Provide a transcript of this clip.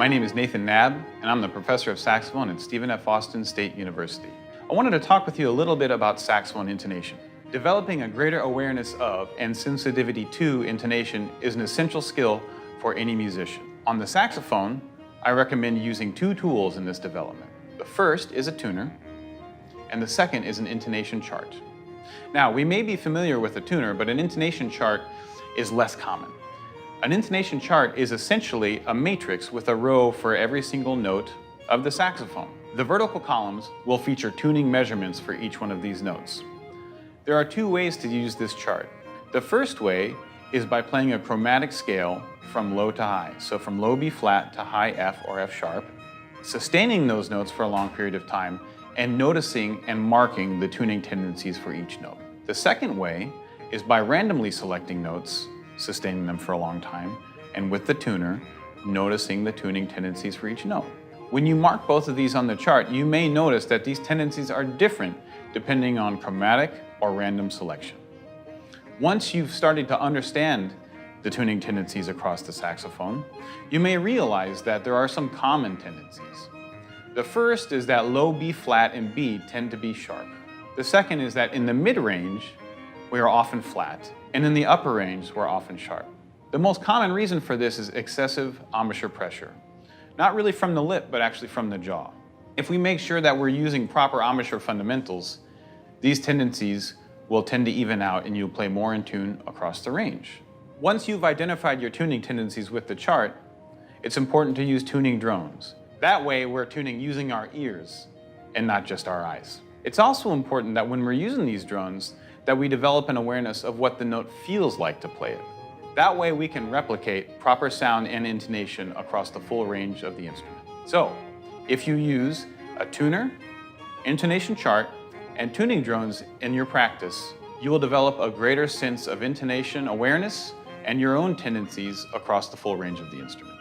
My name is Nathan Nabb, and I'm the professor of saxophone at Stephen F. Austin State University. I wanted to talk with you a little bit about saxophone intonation. Developing a greater awareness of and sensitivity to intonation is an essential skill for any musician. On the saxophone, I recommend using two tools in this development. The first is a tuner, and the second is an intonation chart. Now, we may be familiar with a tuner, but an intonation chart is less common. An intonation chart is essentially a matrix with a row for every single note of the saxophone. The vertical columns will feature tuning measurements for each one of these notes. There are two ways to use this chart. The first way is by playing a chromatic scale from low to high, so from low B flat to high F or F sharp, sustaining those notes for a long period of time and noticing and marking the tuning tendencies for each note. The second way is by randomly selecting notes, sustaining them for a long time, and with the tuner, noticing the tuning tendencies for each note. When you mark both of these on the chart, you may notice that these tendencies are different depending on chromatic or random selection. Once you've started to understand the tuning tendencies across the saxophone, you may realize that there are some common tendencies. The first is that low B flat and B tend to be sharp. The second is that in the mid-range, we are often flat, and in the upper range, we're often sharp. The most common reason for this is excessive embouchure pressure. Not really from the lip, but actually from the jaw. If we make sure that we're using proper embouchure fundamentals, these tendencies will tend to even out and you'll play more in tune across the range. Once you've identified your tuning tendencies with the chart, it's important to use tuning drones. That way, we're tuning using our ears and not just our eyes. It's also important that when we're using these drones, that we develop an awareness of what the note feels like to play it. That way we can replicate proper sound and intonation across the full range of the instrument. So, if you use a tuner, intonation chart, and tuning drones in your practice, you will develop a greater sense of intonation awareness and your own tendencies across the full range of the instrument.